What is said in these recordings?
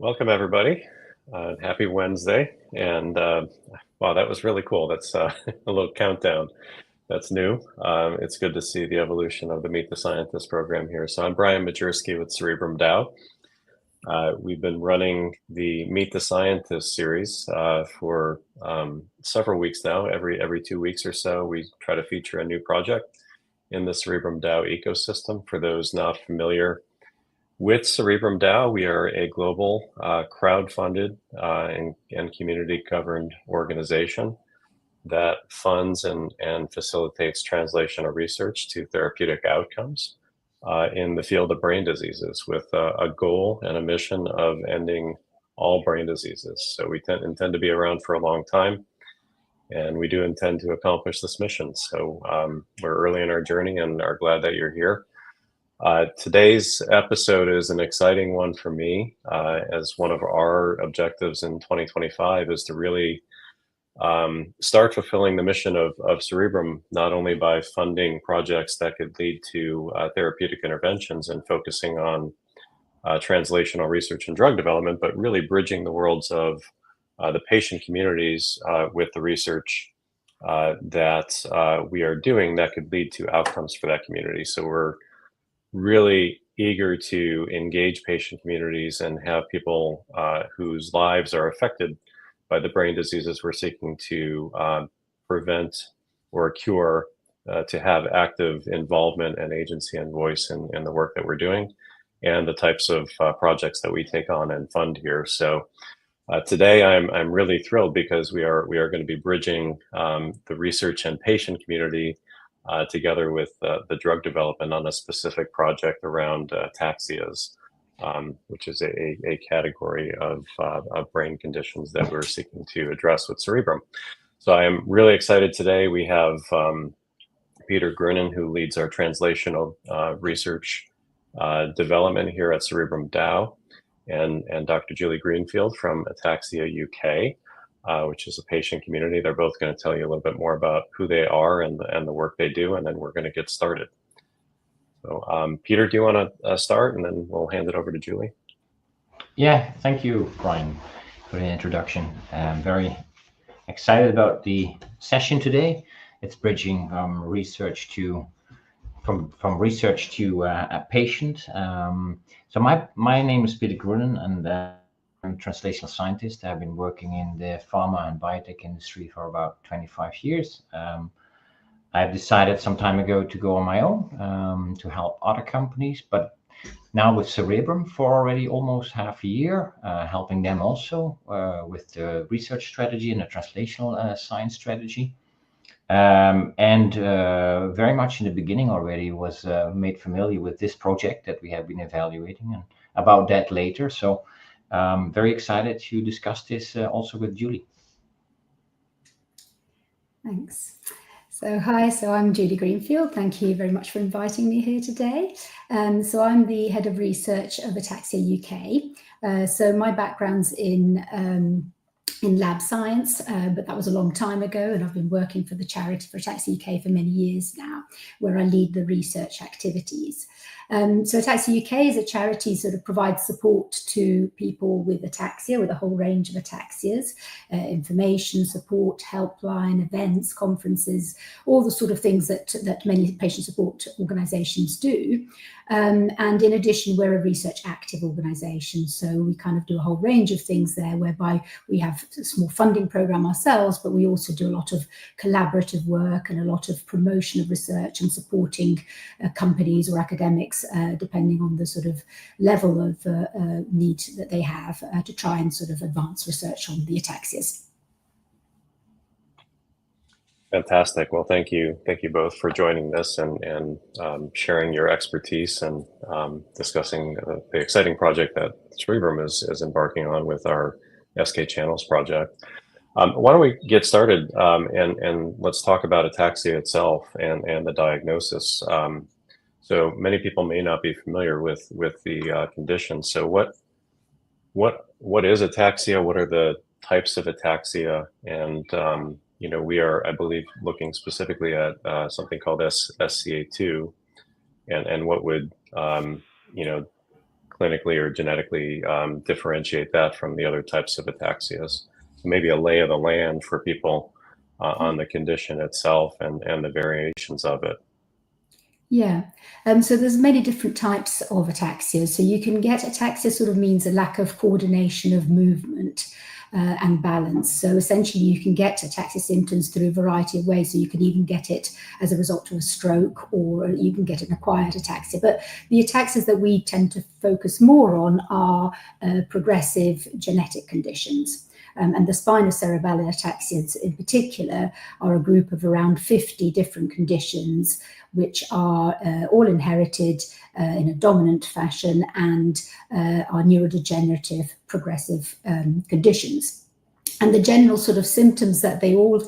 Welcome, everybody. Happy Wednesday. And wow, that was really cool. That's a little countdown. That's new. It's good to see the evolution of the Meet the Scientist program here. So I'm Brian Magierski with Cerebrum DAO. We've been running the Meet the Scientist series for several weeks now. Every 2 weeks or so, we try to feature a new project in the Cerebrum DAO ecosystem. For those not familiar with Cerebrum DAO, we are a global crowd-funded and community-governed organization that funds and facilitates translational research to therapeutic outcomes in the field of brain diseases, with a goal and a mission of ending all brain diseases. So we intend to be around for a long time, and we do intend to accomplish this mission. So we're early in our journey and are glad that you're here. Today's episode is an exciting one for me, as one of our objectives in 2025 is to really start fulfilling the mission of Cerebrum, not only by funding projects that could lead to therapeutic interventions and focusing on translational research and drug development, but really bridging the worlds of the patient communities with the research that we are doing that could lead to outcomes for that community. So we're really eager to engage patient communities and have people whose lives are affected by the brain diseases we're seeking to prevent or cure, to have active involvement and agency and voice in the work that we're doing and the types of projects that we take on and fund here. So today I'm really thrilled because we are going to be bridging the research and patient community together with the drug development on a specific project around ataxias, which is a category of brain conditions that we're seeking to address with Cerebrum. So I am really excited today. We have Peter Groenen, who leads our translational research development here at Cerebrum DAO, and Dr. Julie Greenfield from Ataxia UK, which is a patient community. They're both going to tell you a little bit more about who they are and the work they do, and then we're going to get started. So Peter, do you want to start, and then we'll hand it over to Julie? Yeah, thank you, Brian, for the introduction. I'm very excited about the session today. It's bridging research from research to a patient. So my name is Peter Groenen, and I'm a translational scientist. I've been working in the pharma and biotech industry for about 25 years. I've decided some time ago to go on my own to help other companies, but now with Cerebrum for already almost half a year, helping them also with the research strategy and the translational science strategy. And very much in the beginning already was made familiar with this project that we have been evaluating, and about that later. So very excited to discuss this also with Julie. Thanks. So hi, so I'm Julie Greenfield. Thank you very much for inviting me here today. So I'm the head of research of Ataxia UK. So my background's in lab science, but that was a long time ago, and I've been working for the charity for Ataxia UK for many years now, where I lead the research activities. So Ataxia UK is a charity sort of provides support to people with ataxia, with a whole range of ataxias, information, support, helpline, events, conferences, all the sort of things that many patient support organisations do. And in addition, we're a research active organisation, so we kind of do a whole range of things there, whereby we have a small funding programme ourselves, but we also do a lot of collaborative work and a lot of promotion of research and supporting companies or academics, depending on the sort of level of need that they have to try and sort of advance research on the ataxias. Fantastic. Well, thank you both for joining this and sharing your expertise and discussing the exciting project that Cerebrum is embarking on with our SK Channels project. Why don't we get started and let's talk about ataxia itself and the diagnosis. So many people may not be familiar with the condition. So what is ataxia? What are the types of ataxia? And we are, I believe, looking specifically at something called SCA2, and what would clinically or genetically differentiate that from the other types of ataxias? So maybe a lay of the land for people on the condition itself and the variations of it. Yeah, so there's many different types of ataxia. So you can get ataxia sort of means a lack of coordination of movement and balance. So essentially you can get ataxia symptoms through a variety of ways. So you can even get it as a result of a stroke, or you can get an acquired ataxia. But the ataxias that we tend to focus more on are progressive genetic conditions. And the spinocerebellar ataxias in particular are a group of around 50 different conditions, which are all inherited in a dominant fashion and are neurodegenerative progressive conditions. And the general sort of symptoms that they all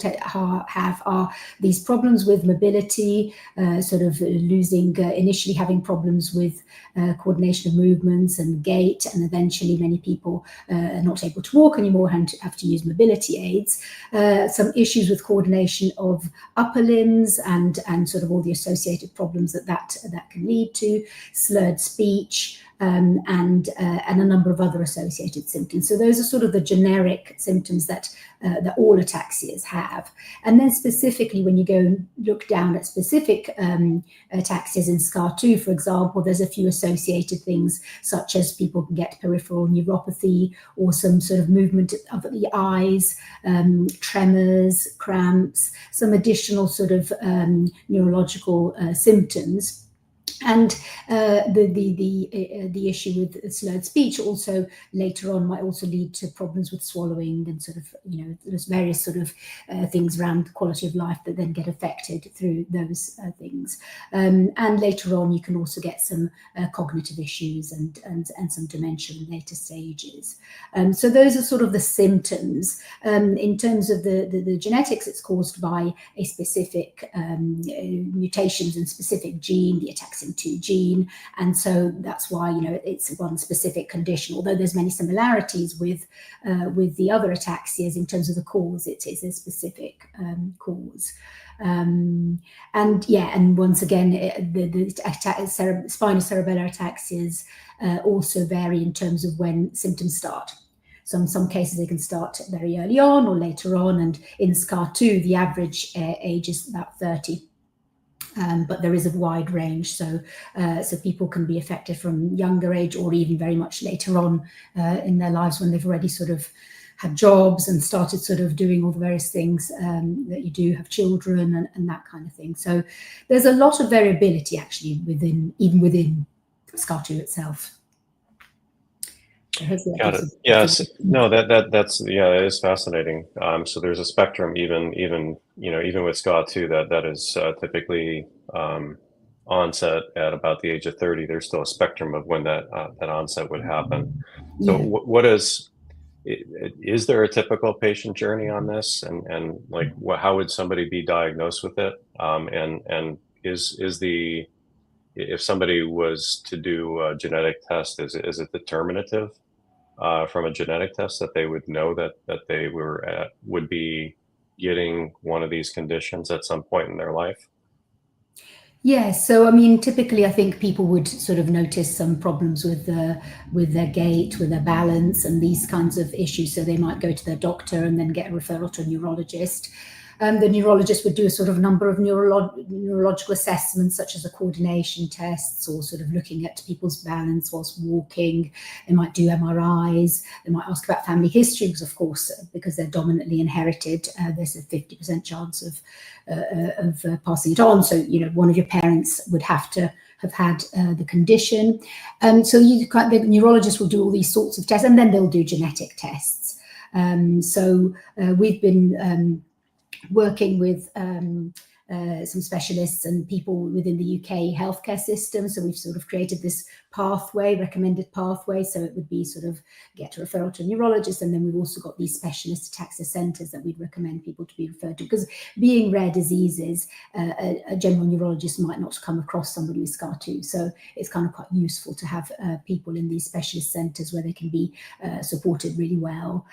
have are these problems with mobility, sort of losing, initially having problems with coordination of movements and gait, and eventually many people are not able to walk anymore and have to use mobility aids. Some issues with coordination of upper limbs and sort of all the associated problems that can lead to, slurred speech, and a number of other associated symptoms. So those are sort of the generic symptoms that all ataxias have. And then specifically, when you go and look down at specific ataxias in SCAR2, for example, there's a few associated things, such as people can get peripheral neuropathy or some sort of movement of the eyes, tremors, cramps, some additional sort of neurological symptoms. And the issue with slurred speech also later on might also lead to problems with swallowing and sort of, you know, there's various sort of things around the quality of life that then get affected through those things. And later on, you can also get some cognitive issues and some dementia in later stages. So those are sort of the symptoms. In terms of the genetics, it's caused by a specific mutations in specific gene, the ataxin-2 gene, and so that's why, you know, it's one specific condition. Although there's many similarities with the other ataxias in terms of the cause, it is a specific cause. And once again, the spinocerebellar ataxias also vary in terms of when symptoms start. So in some cases they can start very early on or later on, and in SCAR2 the average age is about 30. But there is a wide range, so people can be affected from younger age or even very much later on in their lives, when they've already sort of had jobs and started sort of doing all the various things that you do, have children and that kind of thing. So there's a lot of variability actually even within SCAR2 itself. Got it. Yes. No, that's it is fascinating. So there's a spectrum, even with SCA2 that is typically onset at about the age of 30. There's still a spectrum of when that onset would happen. So what is there a typical patient journey on this, and like how would somebody be diagnosed with it? And if somebody was to do a genetic test, is it determinative from a genetic test that they would know that they would be getting one of these conditions at some point in their life? Yes, so I mean, typically, I think people would sort of notice some problems with their gait, with their balance, and these kinds of issues. So they might go to their doctor and then get a referral to a neurologist. The neurologist would do a sort of number of neurological assessments, such as the coordination tests, or sort of looking at people's balance whilst walking. They might do MRIs. They might ask about family history, because of course, because they're dominantly inherited, there's a 50% chance of passing it on. So, you know, one of your parents would have to have had the condition. So the neurologist will do all these sorts of tests, and then they'll do genetic tests. So we've been working with some specialists and people within the UK healthcare system. So we've sort of created this recommended pathway. So it would be sort of get a referral to a neurologist. And then we've also got these specialist ataxia centres that we'd recommend people to be referred to. Because being rare diseases, a general neurologist might not come across somebody with SCAR2. So it's kind of quite useful to have people in these specialist centres where they can be supported really well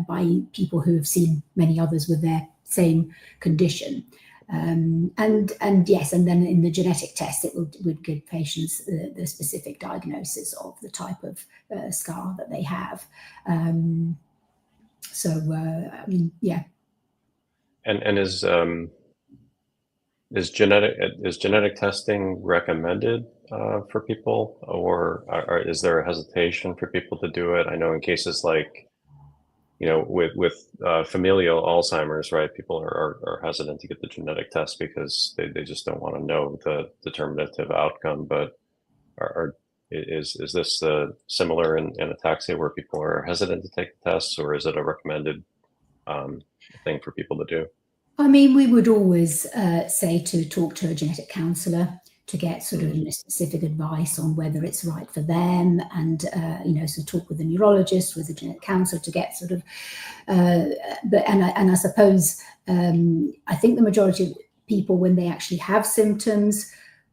by people who have seen many others with their same condition. And yes, and then in the genetic test, it would give patients the specific diagnosis of the type of scar that they have. So I mean, yeah. And is genetic testing recommended for people, or is there a hesitation for people to do it? I know in cases like, with familial Alzheimer's, right? People are hesitant to get the genetic test because they just don't want to know the determinative outcome. But is this similar in ataxia, where people are hesitant to take the tests, or is it a recommended thing for people to do? I mean, we would always say to talk to a genetic counsellor to get sort of specific advice on whether it's right for them, and so talk with a neurologist, with a genetic counsellor to get sort of. But I suppose I think the majority of people, when they actually have symptoms,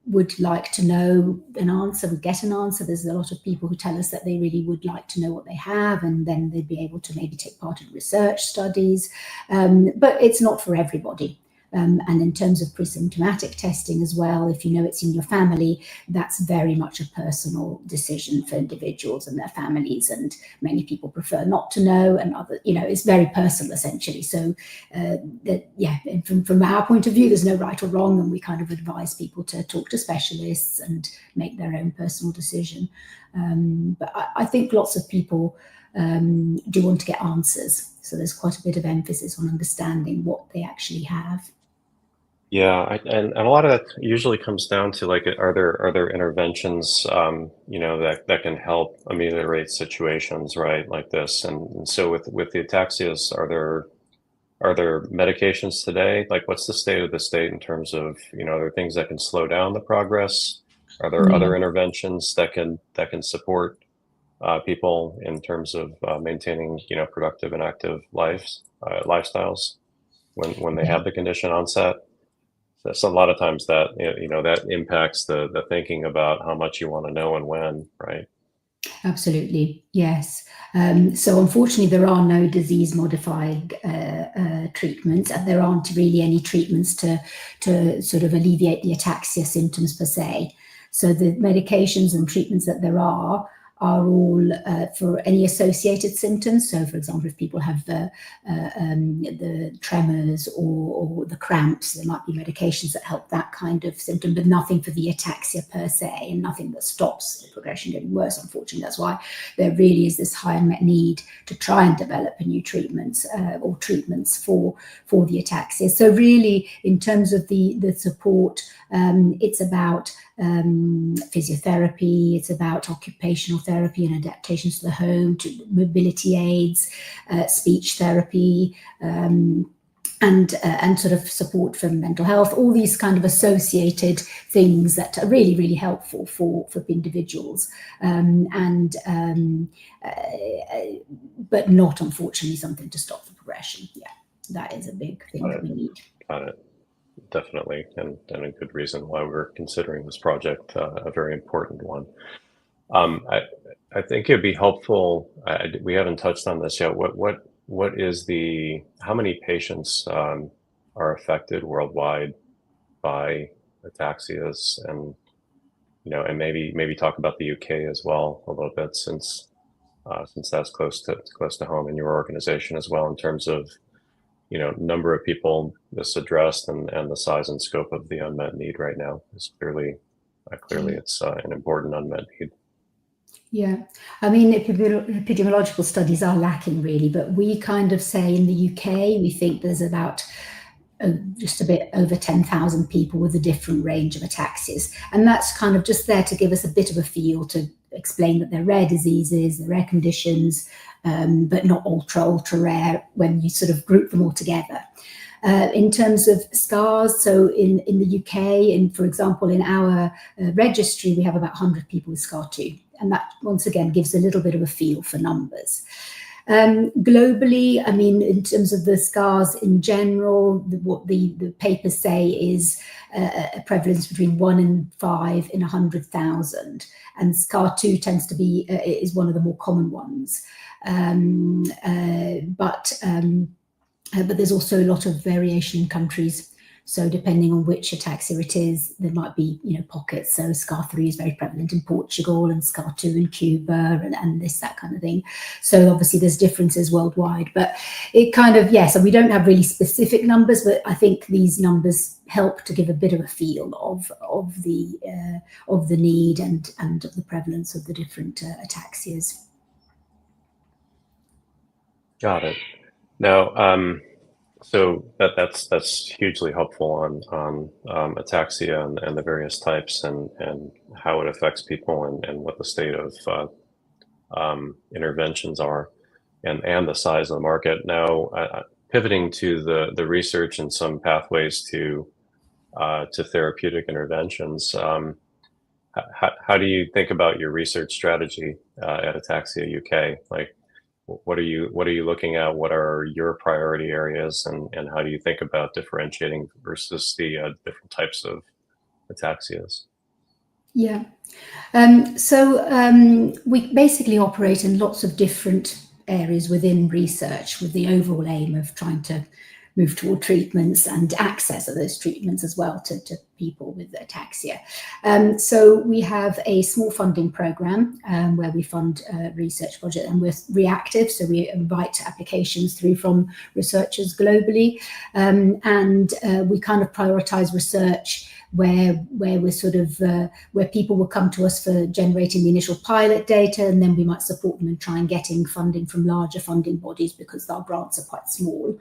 would like to know an answer, would get an answer. There's a lot of people who tell us that they really would like to know what they have, and then they'd be able to maybe take part in research studies. But it's not for everybody. And in terms of pre-symptomatic testing as well, if you know it's in your family, that's very much a personal decision for individuals and their families. And many people prefer not to know, and other, it's very personal essentially. So from our point of view, there's no right or wrong, and we kind of advise people to talk to specialists and make their own personal decision. But I think lots of people do want to get answers. So there's quite a bit of emphasis on understanding what they actually have. Yeah, and a lot of that usually comes down to, like, are there interventions that can help ameliorate situations, right, like this? And so with the ataxias, are there medications today? Like, what's the state of the state in terms of, are there things that can slow down the progress? Are there other interventions that can support people in terms of maintaining productive and active lifestyles when they have the condition onset? So a lot of times that that impacts the thinking about how much you want to know and when, right? Absolutely, yes. So unfortunately, there are no disease-modifying treatments, and there aren't really any treatments to sort of alleviate the ataxia symptoms per se. So the medications and treatments that there are all for any associated symptoms. So, for example, if people have the tremors or the cramps, there might be medications that help that kind of symptom, but nothing for the ataxia per se, and nothing that stops the progression getting worse, unfortunately. That's why there really is this high unmet need to try and develop new treatments or treatments for the ataxia. So really, in terms of the support, it's about physiotherapy, it's about occupational therapy and adaptations to the home, to mobility aids, speech therapy, and sort of support for mental health, all these kind of associated things that are really, really helpful for individuals, but not, unfortunately, something to stop the progression. Yeah, that is a big thing that we need. Got it. Definitely, and a good reason why we're considering this project a very important one. I think it'd be helpful. We haven't touched on this yet. What is how many patients are affected worldwide by ataxias, and and maybe talk about the UK as well a little bit, since that's close to home in your organization as well, in terms of number of people this addressed, and the size and scope of the unmet need right now is clearly it's an important unmet need. Yeah, I mean, epidemiological studies are lacking really, but we kind of say in the UK, we think there's about just a bit over 10,000 people with a different range of ataxias. And that's kind of just there to give us a bit of a feel, to explain that they're rare diseases, they're rare conditions, but not ultra rare when you sort of group them all together. In terms of scars, so in the UK, and for example, in our registry, we have about 100 people with SCAR2. And that, once again, gives a little bit of a feel for numbers. Globally, I mean, in terms of the scars in general, what the papers say is a prevalence between 1 and 5 in 100,000. And SCAR2 tends to be, is one of the more common ones. But there's also a lot of variation in countries. So depending on which ataxia it is, there might be, pockets. So SCAR3 is very prevalent in Portugal, and SCAR2 in Cuba, and that kind of thing. So obviously there's differences worldwide, but it kind of, so we don't have really specific numbers, but I think these numbers help to give a bit of a feel of the need and of the prevalence of the different ataxias. Got it. Now, so that's hugely helpful on ataxia and the various types and how it affects people and what the state of interventions are and the size of the market. Now, pivoting to the research and some pathways to therapeutic interventions. How do you think about your research strategy at Ataxia UK? Like, what are you looking at? What are your priority areas, and how do you think about differentiating versus the different types of ataxias? Yeah, so we basically operate in lots of different areas within research, with the overall aim of trying to move toward treatments and access of those treatments as well to people with ataxia. So we have a small funding program where we fund research projects, and we're reactive, so we invite applications through from researchers globally, and we kind of prioritize research where we're sort of where people will come to us for generating the initial pilot data, and then we might support them and try and getting funding from larger funding bodies because our grants are quite small.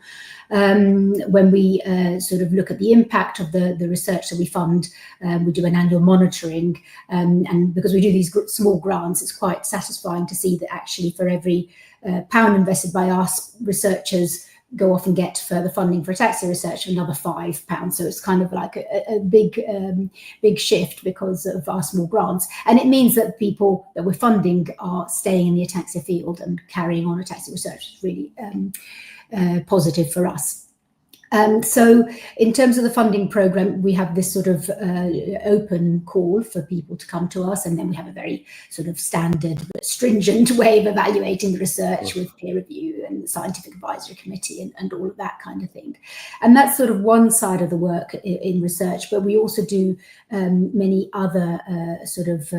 When we sort of look at the impact of the research that we fund, we do an annual monitoring, and because we do these small grants, it's quite satisfying to see that actually for every pound invested by us, researchers go off and get further funding for ataxia research, another £5. So it's kind of like a big shift because of our small grants. And it means that people that we're funding are staying in the ataxia field and carrying on ataxia research. Is really positive for us. So in terms of the funding program, we have this sort of open call for people to come to us, and then we have a very sort of standard but stringent way of evaluating the research with peer review and the scientific advisory committee and all of that kind of thing. And that's sort of one side of the work in research, but we also do many other sort of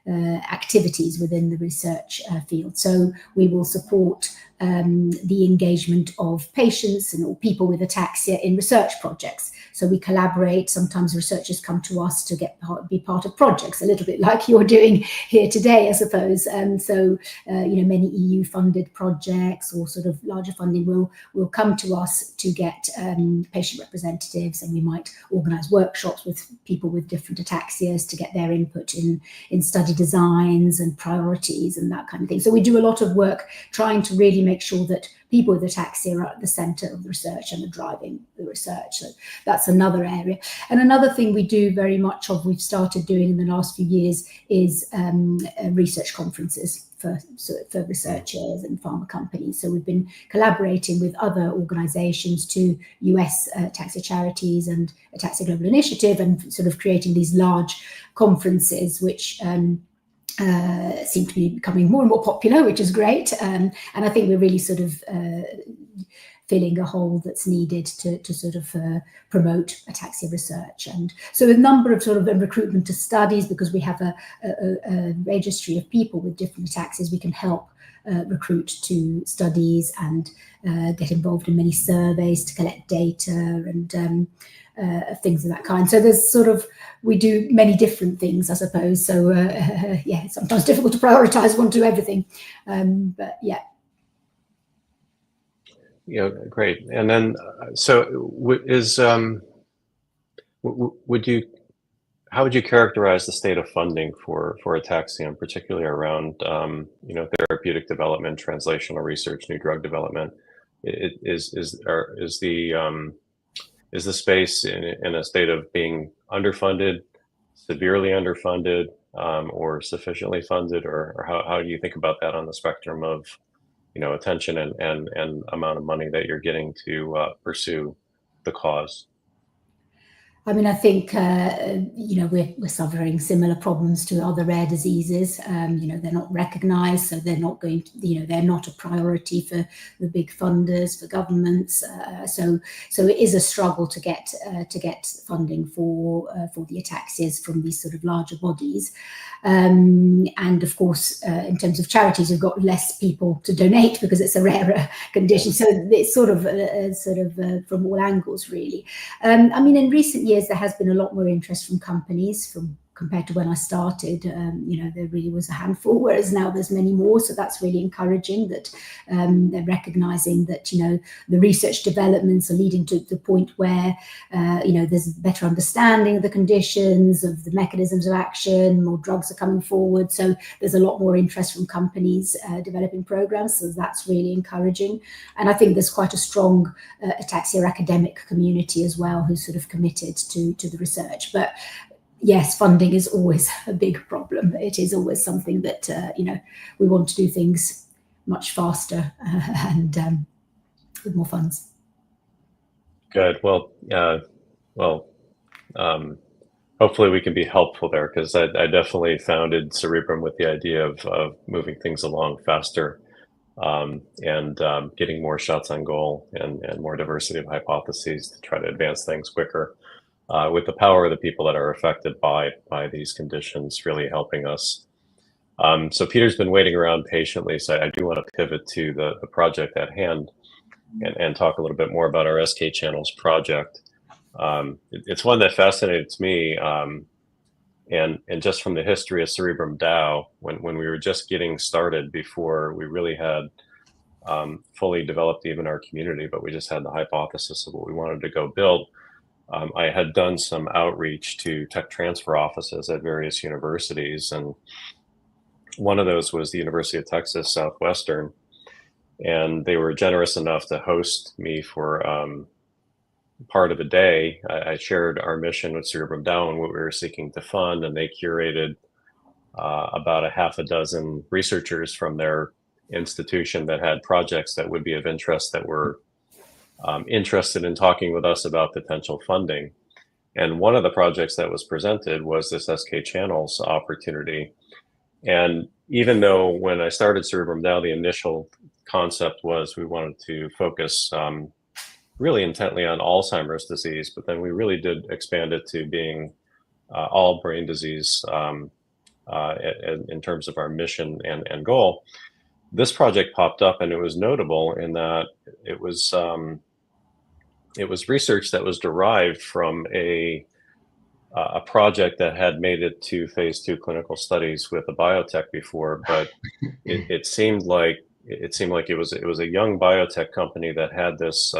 activities within the research field. So we will support the engagement of patients or people with ataxia in research projects. So we collaborate. Sometimes researchers come to us to be part of projects, a little bit like you're doing here today, I suppose. So many EU-funded projects or sort of larger funding will come to us to get patient representatives, and we might organise workshops with people with different ataxias to get their input in study designs and priorities and that kind of thing. So we do a lot of work trying to really make sure that people with ataxia are at the centre of the research and are driving the research. So that's another area. And another thing we do very much of, we've started doing in the last few years, is research conferences for researchers and pharma companies. So we've been collaborating with other organisations, to US Ataxia Charities and Ataxia Global Initiative, and sort of creating these large conferences, which seem to be becoming more and more popular, which is great. And I think we're really sort of filling a hole that's needed to sort of promote ataxia research. And so a number of sort of recruitment to studies, because we have a registry of people with different ataxias, we can help recruit to studies and get involved in many surveys to collect data and things of that kind. So there's sort of, we do many different things, I suppose. So yeah, it's sometimes difficult to prioritize, want to do everything, but yeah. Yeah, great. And then, so how would you characterize the state of funding for ataxia, and particularly around therapeutic development, translational research, new drug development? Is the space in a state of being underfunded, severely underfunded, or sufficiently funded, or how do you think about that on the spectrum of attention and amount of money that you're getting to pursue the cause? I mean, I think, we're suffering similar problems to other rare diseases. They're not recognized, so they're not going to, they're not a priority for the big funders, for governments. So it is a struggle to get funding for the ataxias from these sort of larger bodies. And of course, in terms of charities, we've got less people to donate because it's a rarer condition. So it's sort of from all angles, really. I mean, in recent years, there has been a lot more interest from companies compared to when I started. There really was a handful, whereas now there's many more. So that's really encouraging that they're recognizing that, the research developments are leading to the point where, there's a better understanding of the conditions, of the mechanisms of action, more drugs are coming forward. So there's a lot more interest from companies developing programs. So that's really encouraging. And I think there's quite a strong ataxia academic community as well, who's sort of committed to the research. But yes, funding is always a big problem. It is always something that, we want to do things much faster and with more funds. Good. Well, hopefully we can be helpful there, because I definitely founded Cerebrum with the idea of moving things along faster and getting more shots on goal and more diversity of hypotheses to try to advance things quicker. With the power of the people that are affected by these conditions really helping us. So Peter's been waiting around patiently, so I do want to pivot to the project at hand and talk a little bit more about our SK Channels project. It's one that fascinates me, and just from the history of Cerebrum DAO, when we were just getting started, before we really had fully developed even our community, but we just had the hypothesis of what we wanted to go build. I had done some outreach to tech transfer offices at various universities, and one of those was the University of Texas Southwestern, and they were generous enough to host me for part of a day. I shared our mission with Cerebrum DAO and what we were seeking to fund, and they curated about a half a dozen researchers from their institution that had projects that would be of interest, that were interested in talking with us about potential funding. And one of the projects that was presented was this SK Channels opportunity. And even though when I started Cerebrum DAO, the initial concept was we wanted to focus really intently on Alzheimer's disease, but then we really did expand it to being all brain disease in terms of our mission and goal. This project popped up, and it was notable in that it was research that was derived from a project that had made it to phase 2 clinical studies with a biotech before, but it seemed like it was a young biotech company that had this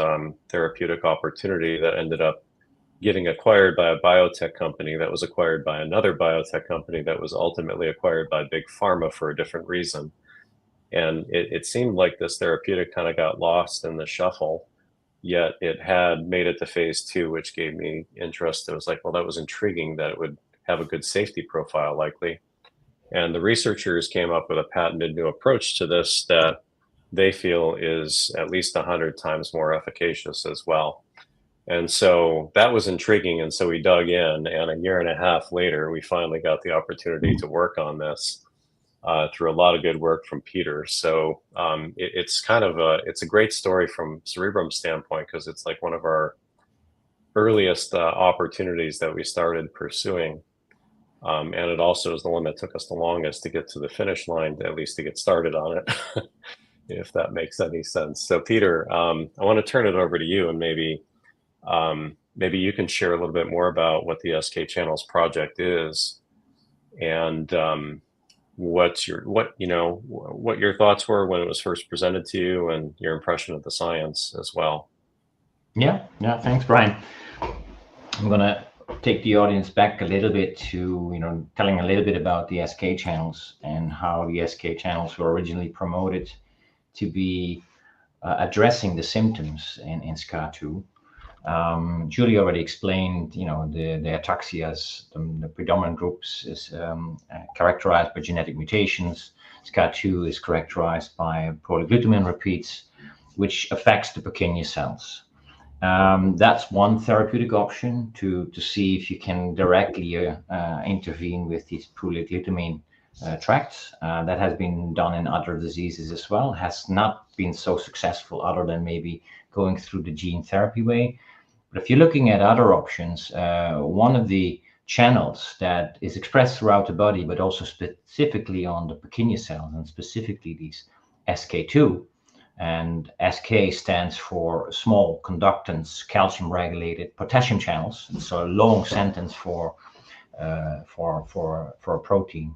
therapeutic opportunity that ended up getting acquired by a biotech company that was acquired by another biotech company that was ultimately acquired by big pharma for a different reason. And it seemed like this therapeutic kind of got lost in the shuffle, yet it had made it to phase 2, which gave me interest. It was like, well, that was intriguing that it would have a good safety profile likely. And the researchers came up with a patented new approach to this that they feel is at least 100 times more efficacious as well. And so that was intriguing. And so we dug in, and a year and a half later, we finally got the opportunity to work on this through a lot of good work from Peter. So it's kind of it's a great story from Cerebrum's standpoint, because it's like one of our earliest opportunities that we started pursuing. And it also is the one that took us the longest to get to the finish line, at least to get started on it, if that makes any sense. So Peter, I want to turn it over to you, and maybe you can share a little bit more about what the SK Channels project is, and what your thoughts were when it was first presented to you, and your impression of the science as well. Yeah, thanks, Brian. I'm gonna take the audience back a little bit to telling a little bit about the SK Channels and how the SK Channels were originally promoted to be addressing the symptoms in SCA2. Julie already explained, the ataxias, the predominant groups is characterized by genetic mutations. SCA2 is characterized by polyglutamine repeats, which affects the Purkinje cells. That's one therapeutic option to see if you can directly intervene with these polyglutamine tracts. That has been done in other diseases as well, has not been so successful other than maybe going through the gene therapy way. But if you're looking at other options, one of the channels that is expressed throughout the body, but also specifically on the Purkinje cells, and specifically these SK2, and SK stands for small conductance calcium regulated potassium channels. It's a long sentence for a protein.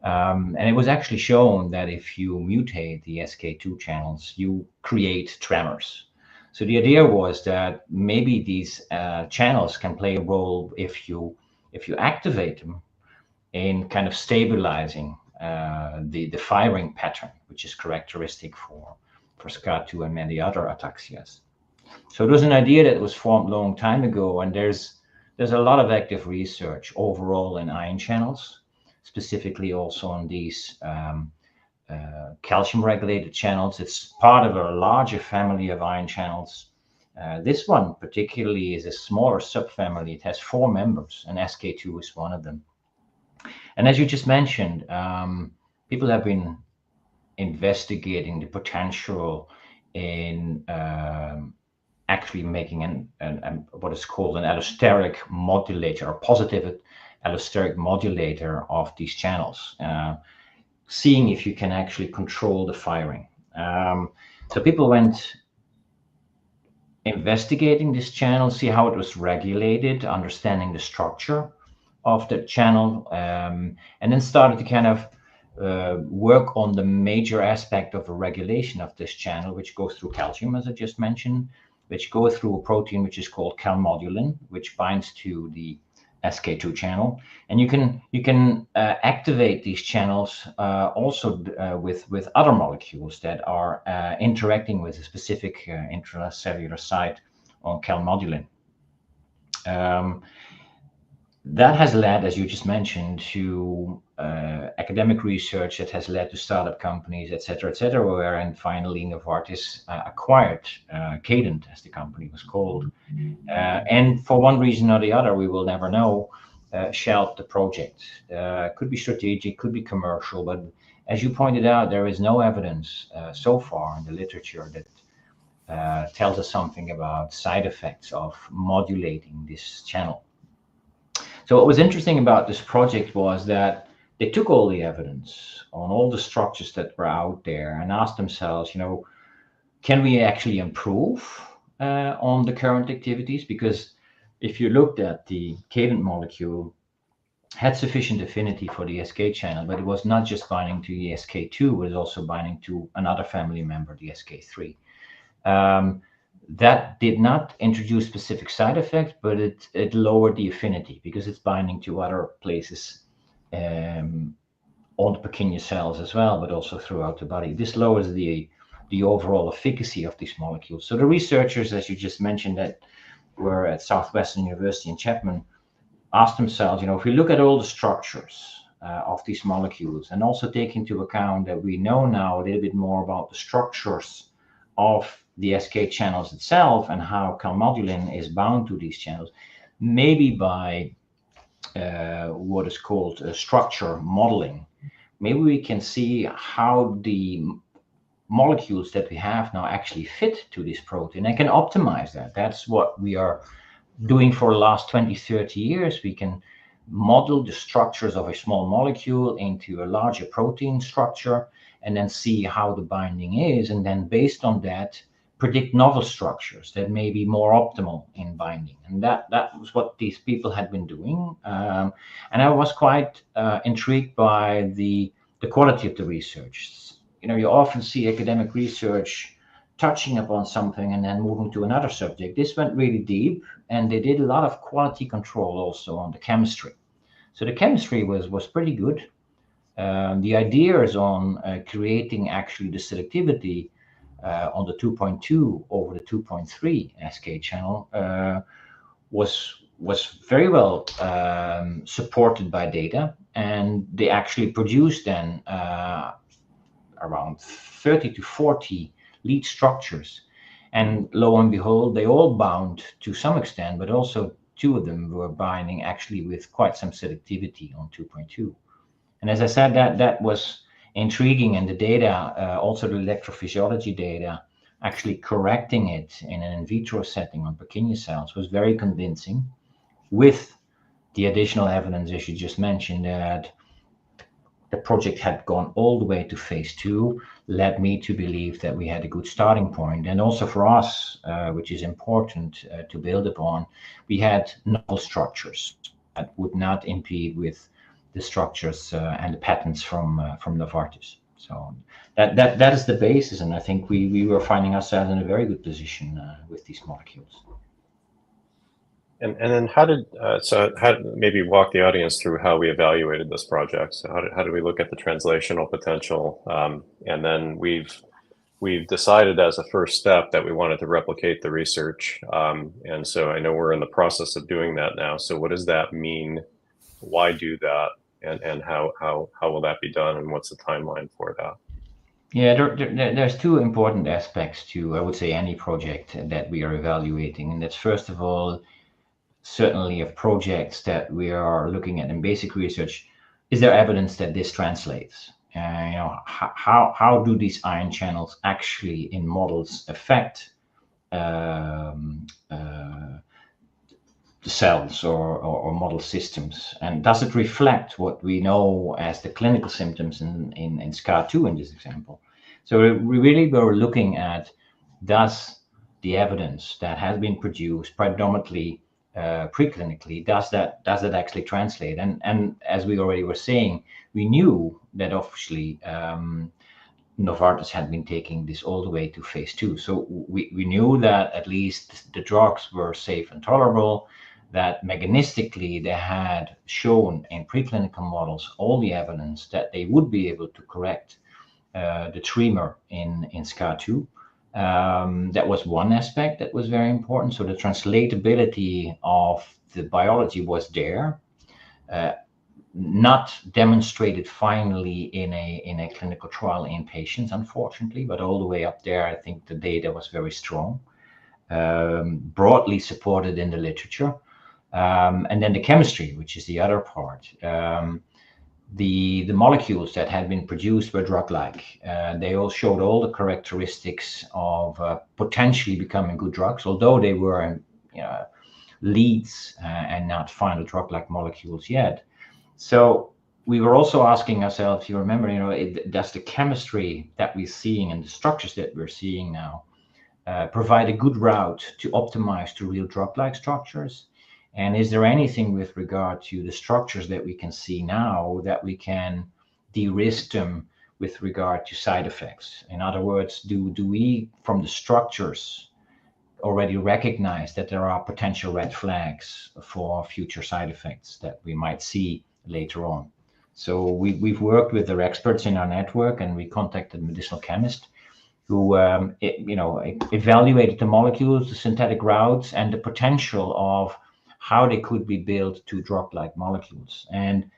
And it was actually shown that if you mutate the SK2 channels, you create tremors. So the idea was that maybe these channels can play a role if you activate them in kind of stabilizing the firing pattern, which is characteristic for SK2 and many other ataxias. So it was an idea that was formed a long time ago, and there's a lot of active research overall in ion channels, specifically also on these calcium regulated channels. It's part of a larger family of ion channels. This one particularly is a smaller subfamily. It has 4 members, and SK2 is one of them. And as you just mentioned, people have been investigating the potential in actually making what is called an allosteric modulator, or positive allosteric modulator of these channels, seeing if you can actually control the firing. So people went investigating this channel, see how it was regulated, understanding the structure of the channel, and then started to kind of work on the major aspect of the regulation of this channel, which goes through calcium, as I just mentioned, which goes through a protein which is called calmodulin, which binds to the SK2 channel. And you can activate these channels also with other molecules that are interacting with a specific intracellular site on calmodulin. That has led, as you just mentioned, to academic research that has led to startup companies, et cetera, and finally Novartis acquired Cadent, as the company was called. And for one reason or the other, we will never know, shelved the project. Could be strategic, could be commercial, but as you pointed out, there is no evidence so far in the literature that tells us something about side effects of modulating this channel. So what was interesting about this project was that they took all the evidence on all the structures that were out there and asked themselves, can we actually improve on the current activities? Because if you looked at the Cadent molecule, had sufficient affinity for the SK channel, but it was not just binding to the SK2, it was also binding to another family member, the SK3. That did not introduce specific side effects, but it lowered the affinity because it's binding to other places on the Purkinje cells as well, but also throughout the body. This lowers the overall efficacy of these molecules. So the researchers, as you just mentioned, that were at Southwestern University in Chapman, asked themselves, if we look at all the structures of these molecules and also take into account that we know now a little bit more about the structures of the SK channels itself and how calmodulin is bound to these channels, maybe by what is called structure modeling, maybe we can see how the molecules that we have now actually fit to this protein and can optimize that. That's what we are doing for the last 20, 30 years. We can model the structures of a small molecule into a larger protein structure and then see how the binding is, and then based on that predict novel structures that may be more optimal in binding. And that was what these people had been doing. And I was quite intrigued by the quality of the research. You often see academic research touching upon something and then moving to another subject. This went really deep, and they did a lot of quality control also on the chemistry. So the chemistry was pretty good. The idea is on creating actually the selectivity on the 2.2 over the 2.3 SK channel was very well supported by data, and they actually produced then around 30 to 40 lead structures. And lo and behold, they all bound to some extent, but also 2 of them were binding actually with quite some selectivity on 2.2. And as I said, that was intriguing, and the data, also the electrophysiology data, actually correcting it in an in vitro setting on Purkinje cells was very convincing, with the additional evidence, as you just mentioned, that the project had gone all the way to phase 2, led me to believe that we had a good starting point. And also for us, which is important to build upon, we had novel structures that would not impede with the structures and the patents from Novartis. So that is the basis, and I think we were finding ourselves in a very good position with these molecules. And then how maybe walk the audience through how we evaluated this project. So how did we look at the translational potential? And then we've decided as a first step that we wanted to replicate the research. And so I know we're in the process of doing that now. So what does that mean? Why do that? And how will that be done? And what's the timeline for that? Yeah, there's 2 important aspects to, I would say, any project that we are evaluating. And that's, first of all, certainly of projects that we are looking at in basic research, is there evidence that this translates? How do these ion channels actually in models affect the cells or model systems? And does it reflect what we know as the clinical symptoms in SCA2 in this example? So we really were looking at, does the evidence that has been produced predominantly preclinically, does that actually translate? And as we already were saying, we knew that obviously Novartis had been taking this all the way to phase 2. So we knew that at least the drugs were safe and tolerable, that mechanistically they had shown in preclinical models all the evidence that they would be able to correct the tremor in SCA2. That was one aspect that was very important. So the translatability of the biology was there, not demonstrated finally in a clinical trial in patients, unfortunately, but all the way up there, I think the data was very strong, broadly supported in the literature. And then the chemistry, which is the other part. The molecules that had been produced were drug-like. They all showed all the characteristics of potentially becoming good drugs, although they were leads and not final drug-like molecules yet. So we were also asking ourselves, you remember, does the chemistry that we're seeing and the structures that we're seeing now provide a good route to optimize to real drug-like structures? And is there anything with regard to the structures that we can see now that we can de-risk them with regard to side effects? In other words, do we, from the structures, already recognize that there are potential red flags for future side effects that we might see later on? So we've worked with their experts in our network, and we contacted medicinal chemists who evaluated the molecules, the synthetic routes, and the potential of how they could be built to drug-like molecules. And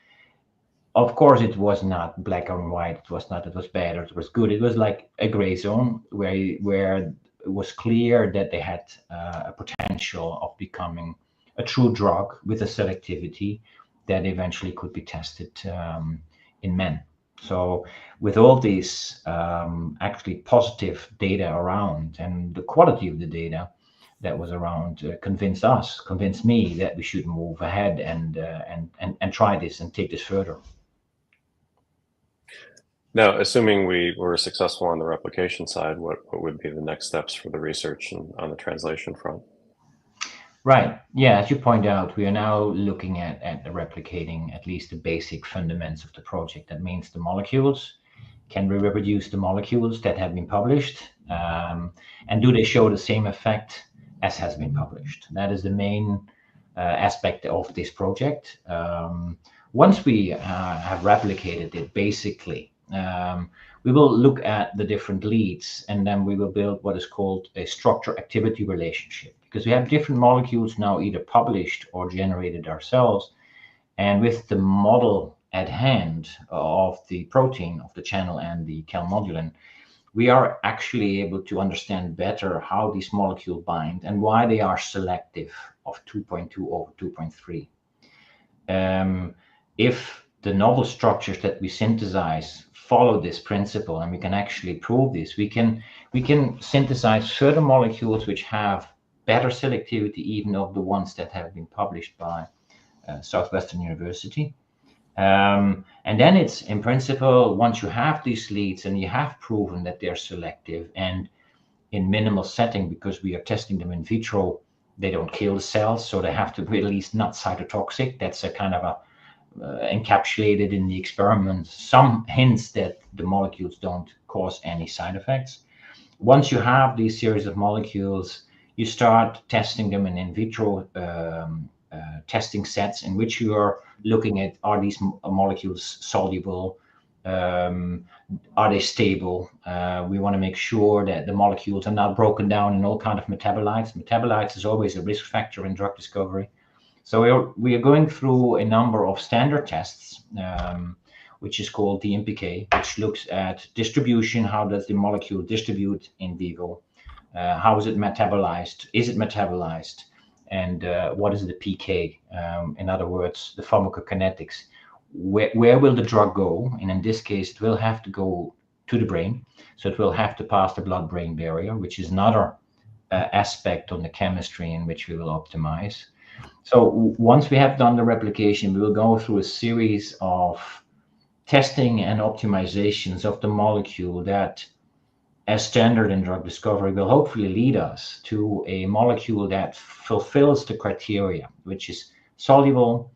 of course, it was not black and white. It was bad or it was good. It was like a gray zone where it was clear that they had a potential of becoming a true drug with a selectivity that eventually could be tested in men. So with all these actually positive data around, and the quality of the data that was around, convinced me that we should move ahead and try this and take this further. Now, assuming we were successful on the replication side, what would be the next steps for the research on the translation front? Right. Yeah, as you point out, we are now looking at replicating at least the basic fundamentals of the project. That means the molecules. Can we reproduce the molecules that have been published? And do they show the same effect as has been published? That is the main aspect of this project. Once we have replicated it, basically, we will look at the different leads, and then we will build what is called a structure-activity relationship, because we have different molecules now either published or generated ourselves. And with the model at hand of the protein of the channel and the calmodulin, we are actually able to understand better how these molecules bind and why they are selective of 2.2 over 2.3. If the novel structures that we synthesize follow this principle, and we can actually prove this, we can synthesize further molecules which have better selectivity even of the ones that have been published by Southwestern University. And then it's, in principle, once you have these leads and you have proven that they're selective and in minimal setting, because we are testing them in vitro, they don't kill the cells, so they have to be at least not cytotoxic. That's a kind of a encapsulated in the experiment, some hints that the molecules don't cause any side effects. Once you have these series of molecules, you start testing them in vitro testing sets in which you are looking at, are these molecules soluble? Are they stable? We want to make sure that the molecules are not broken down in all kinds of metabolites. Metabolites is always a risk factor in drug discovery. So we are going through a number of standard tests, which is called DMPK, which looks at distribution. How does the molecule distribute in vivo? How is it metabolized? Is it metabolized? And what is the PK? In other words, the pharmacokinetics. Where will the drug go? And in this case, it will have to go to the brain. So it will have to pass the blood-brain barrier, which is another aspect on the chemistry in which we will optimize. So once we have done the replication, we will go through a series of testing and optimizations of the molecule that, as standard in drug discovery, will hopefully lead us to a molecule that fulfills the criteria, which is soluble,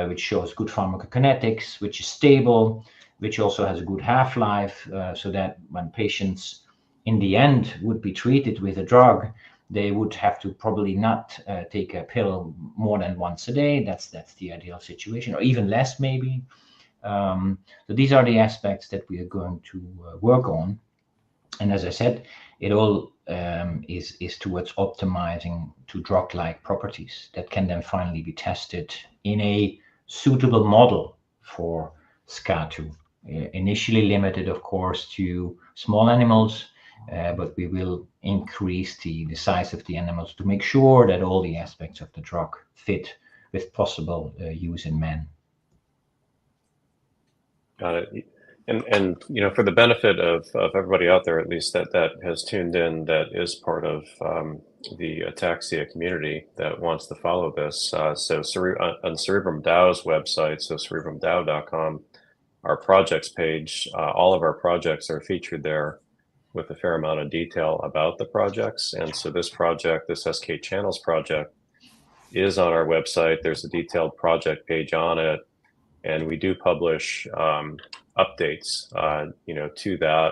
which shows good pharmacokinetics, which is stable, which also has a good half-life, so that when patients in the end would be treated with a drug, they would have to probably not take a pill more than once a day. That's the ideal situation, or even less maybe. So these are the aspects that we are going to work on. And as I said, it all is towards optimizing to drug-like properties that can then finally be tested in a suitable model for SK2. Initially limited, of course, to small animals, but we will increase the size of the animals to make sure that all the aspects of the drug fit with possible use in men. Got it. And you know, for the benefit of everybody out there, at least that has tuned in, that is part of the ataxia community that wants to follow this. So on Cerebrum DAO's website, so cerebrumdao.com, our projects page, all of our projects are featured there with a fair amount of detail about the projects. And so this project, this SK Channels project, is on our website. There's a detailed project page on it. And we do publish updates, you know, to that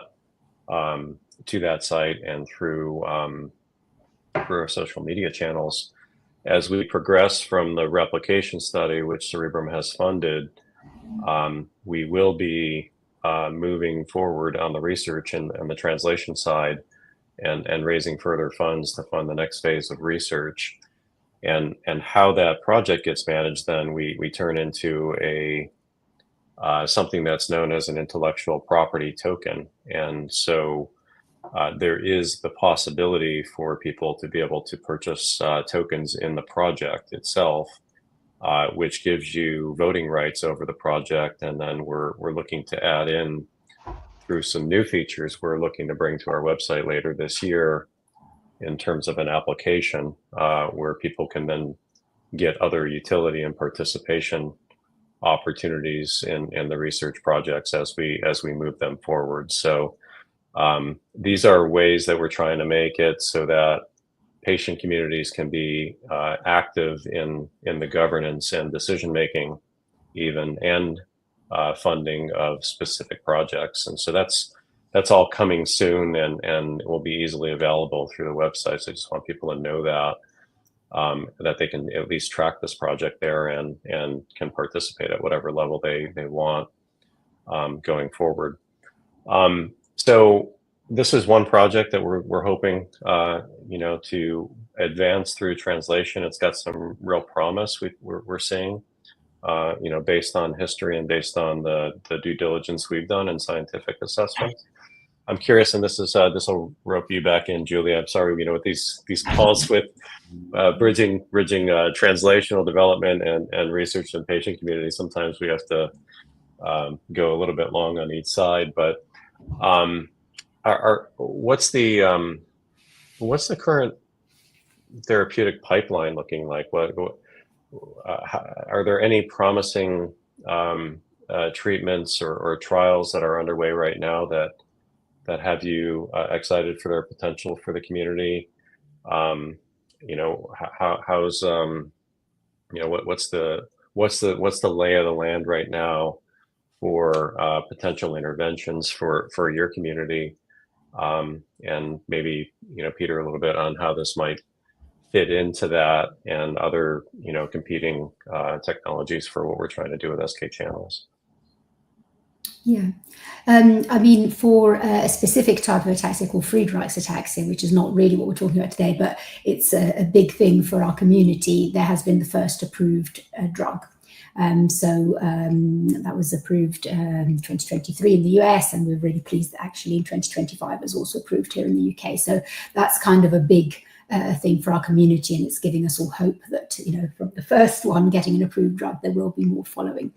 site and through our social media channels. As we progress from the replication study, which Cerebrum has funded, we will be moving forward on the research and the translation side, and raising further funds to fund the next phase of research. And how that project gets managed, then we turn into a something that's known as an intellectual property token. And so there is the possibility for people to be able to purchase tokens in the project itself, which gives you voting rights over the project. And then we're looking to add in, through some new features we're looking to bring to our website later this year, in terms of an application where people can then get other utility and participation opportunities in the research projects as we move them forward. So these are ways that we're trying to make it so that patient communities can be active in the governance and decision making, even, and funding of specific projects. And so that's all coming soon, and will be easily available through the website. So I just want people to know that they can at least track this project there and can participate at whatever level they want going forward. So this is one project that we're hoping you know, to advance through translation. It's got some real promise we're seeing, you know, based on history and based on the due diligence we've done in scientific assessment. I'm curious, and this will rope you back in, Julie. I'm sorry, with these calls with bridging translational development and research and patient community. Sometimes we have to go a little bit long on each side. But what's the current therapeutic pipeline looking like? Are there any promising treatments or trials that are underway right now that have you excited for their potential for the community? How's what's the lay of the land right now for potential interventions for your community, and maybe Peter, a little bit on how this might fit into that and other competing technologies for what we're trying to do with SK Channels. Yeah, I mean, for a specific type of ataxia called Friedreich's ataxia, which is not really what we're talking about today, but it's a big thing for our community. There has been the first approved drug. That was approved in 2023 in the US, and we're really pleased that actually in 2025 it was also approved here in the UK. So that's kind of a big thing for our community, and it's giving us all hope that from the first one getting an approved drug, there will be more following.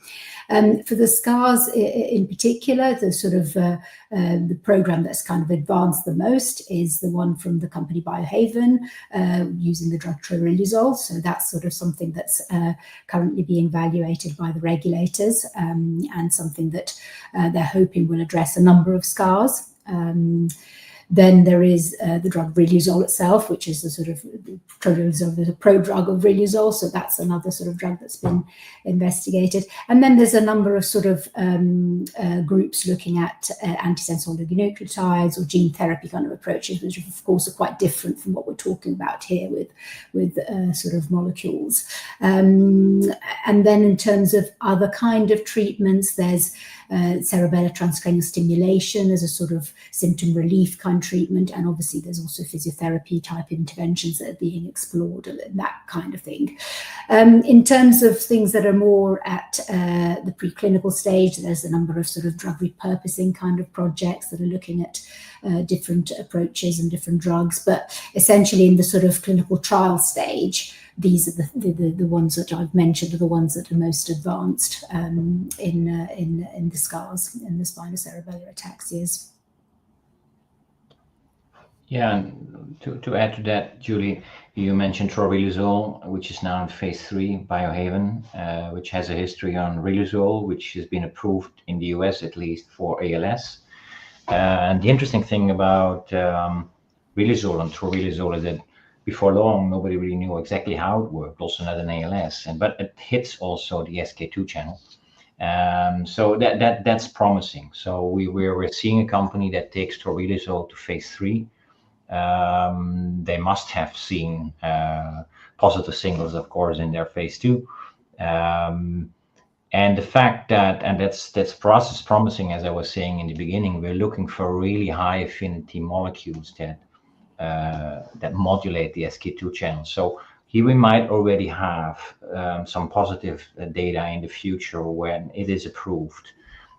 For the scars in particular, the sort of the program that's kind of advanced the most is the one from the company Biohaven, using the drug troriluzole. So that's sort of something that's currently being evaluated by the regulators, and something that they're hoping will address a number of scars. Then there is the drug riluzole itself, which is the sort of troriluzole, the prodrug of riluzole. So that's another sort of drug that's been investigated. And then there's a number of sort of groups looking at antisense oligonucleotides or gene therapy kind of approaches, which of course are quite different from what we're talking about here with sort of molecules. And then in terms of other kind of treatments, there's cerebellar transcranial stimulation as a sort of symptom relief kind of treatment, and obviously there's also physiotherapy type interventions that are being explored and that kind of thing. In terms of things that are more at the preclinical stage, there's a number of sort of drug repurposing kind of projects that are looking at different approaches and different drugs, but essentially in the sort of clinical trial stage, these are the ones that I've mentioned are the ones that are most advanced in the scars, in the spinocerebellar ataxias. Yeah, and to add to that, Julie, you mentioned troriluzole, which is now in phase 3, Biohaven, which has a history on riluzole, which has been approved in the US at least for ALS. And the interesting thing about riluzole and troriluzole is that before long, nobody really knew exactly how it worked, also not in ALS, but it hits also the SK2 channel. So that's promising. So we're seeing a company that takes troriluzole to phase 3. They must have seen positive signals, of course, in their phase 2. And the fact that, and that's for us is promising, as I was saying in the beginning, we're looking for really high affinity molecules that modulate the SK2 channel. So here we might already have some positive data in the future when it is approved.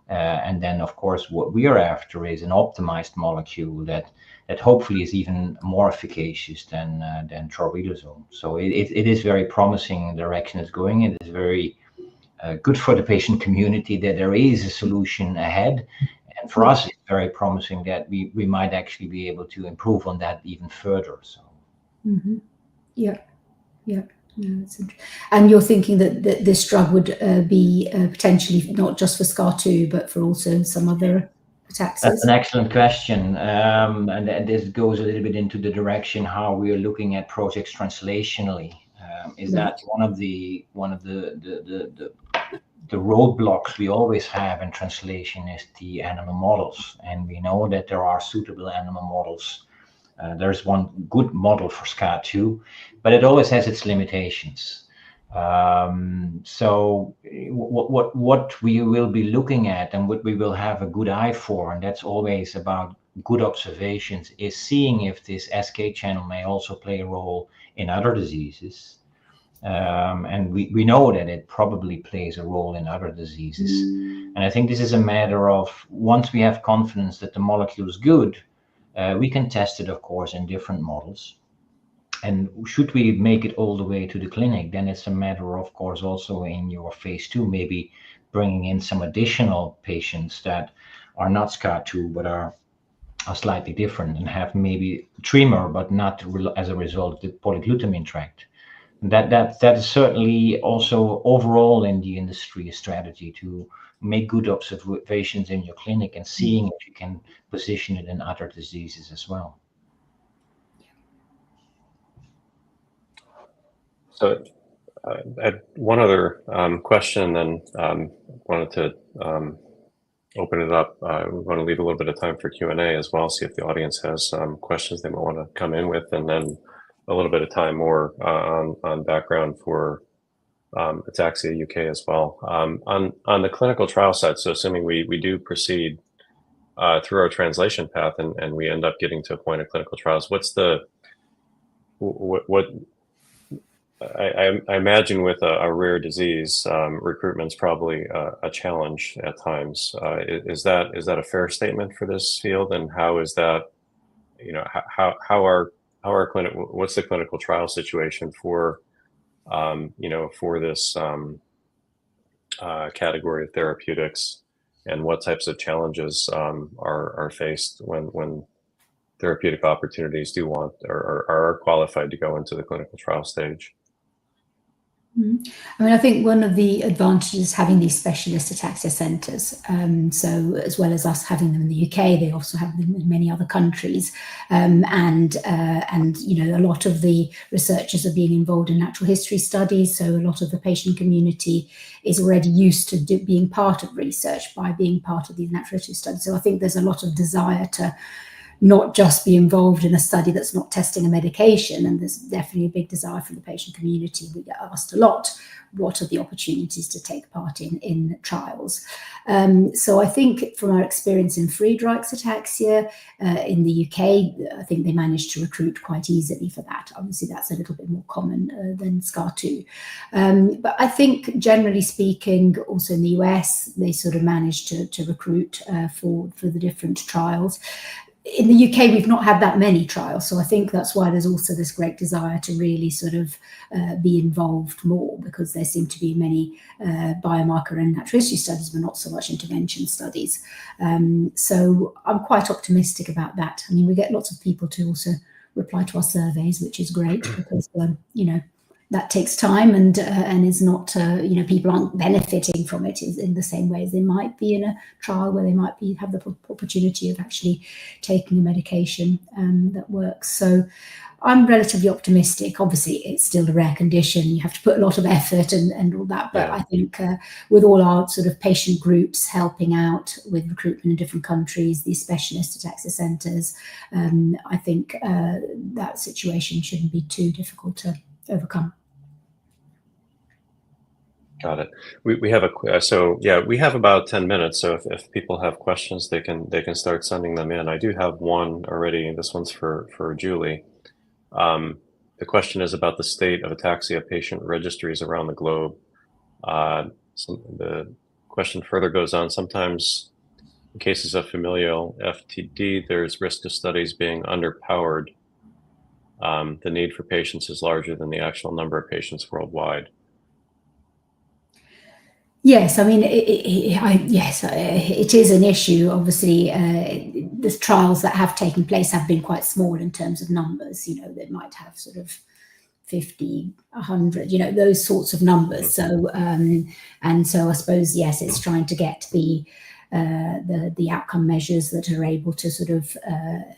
And then, of course, what we are after is an optimized molecule that hopefully is even more efficacious than troriluzole. So it is very promising in the direction it's going. It is very good for the patient community that there is a solution ahead. And for us, it's very promising that we might actually be able to improve on that even further. So, yeah. That's interesting. And you're thinking that this drug would be potentially not just for SCAR2, but for also some other ataxias? That's an excellent question, and this goes a little bit into the direction how we are looking at projects translationally. Is that one of the roadblocks we always have in translation is the animal models, and we know that there are suitable animal models. There's one good model for SCAR2, but it always has its limitations. So what we will be looking at and what we will have a good eye for, and that's always about good observations, is seeing if this SK channel may also play a role in other diseases. And we know that it probably plays a role in other diseases. And I think this is a matter of, once we have confidence that the molecule is good, we can test it, of course, in different models. And should we make it all the way to the clinic, then it's a matter, of course, also in your phase 2, maybe bringing in some additional patients that are not SCA2, but are slightly different and have maybe tremor, but not as a result of the polyglutamine tract. That is certainly also overall in the industry a strategy to make good observations in your clinic and seeing if you can position it in other diseases as well. So I had one other question, and wanted to open it up. We want to leave a little bit of time for Q&A as well, see if the audience has questions they might want to come in with, and then a little bit of time more on background for Ataxia UK as well. On the clinical trial side, so assuming we do proceed through our translation path and we end up getting to a point of clinical trials, I imagine with a rare disease, recruitment's probably a challenge at times. Is that a fair statement for this field? And how is that, what's the clinical trial situation for, for this category of therapeutics, and what types of challenges are faced when therapeutic opportunities do want or are qualified to go into the clinical trial stage? I mean, I think one of the advantages having these specialist ataxia centres, so as well as us having them in the UK, they also have them in many other countries, and a lot of the researchers are being involved in natural history studies, so a lot of the patient community is already used to being part of research by being part of these natural history studies. So I think there's a lot of desire to not just be involved in a study that's not testing a medication, and there's definitely a big desire from the patient community. We get asked a lot, what are the opportunities to take part in trials? So I think from our experience in Friedreich's ataxia in the UK, I think they managed to recruit quite easily for that. Obviously, that's a little bit more common than SCA2. But I think generally speaking, also in the US, they sort of managed to recruit for the different trials. In the UK, we've not had that many trials, so I think that's why there's also this great desire to really sort of be involved more, because there seem to be many biomarker and natural history studies, but not so much intervention studies. So I'm quite optimistic about that. I mean, we get lots of people to also reply to our surveys, which is great, because that takes time and is not, people aren't benefiting from it in the same way as they might be in a trial where they might have the opportunity of actually taking a medication that works. So I'm relatively optimistic. Obviously, it's still a rare condition. You have to put a lot of effort and all that. But yeah. I think with all our sort of patient groups helping out with recruitment in different countries, these specialist ataxia centres, I think that situation shouldn't be too difficult to overcome. Got it. We have we have about 10 minutes. So if people have questions, they can start sending them in. I do have one already. This one's for Julie. The question is about the state of ataxia patient registries around the globe. The question further goes on. Sometimes in cases of familial FTD, there's risk of studies being underpowered. The need for patients is larger than the actual number of patients worldwide. Yes, I mean, it is an issue. Obviously, the trials that have taken place have been quite small in terms of numbers. They might have sort of 50, 100, those sorts of numbers. So, and so I suppose, yes, it's trying to get the outcome measures that are able to sort of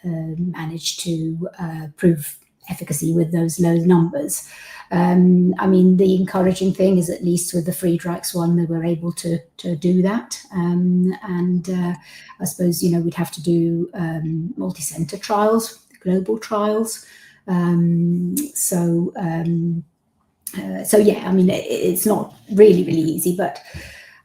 manage to prove efficacy with those low numbers. I mean, the encouraging thing is, at least with the Friedreich's one, they were able to do that. And I suppose, we'd have to do multi-center trials, global trials. So yeah, I mean, it's not really easy, but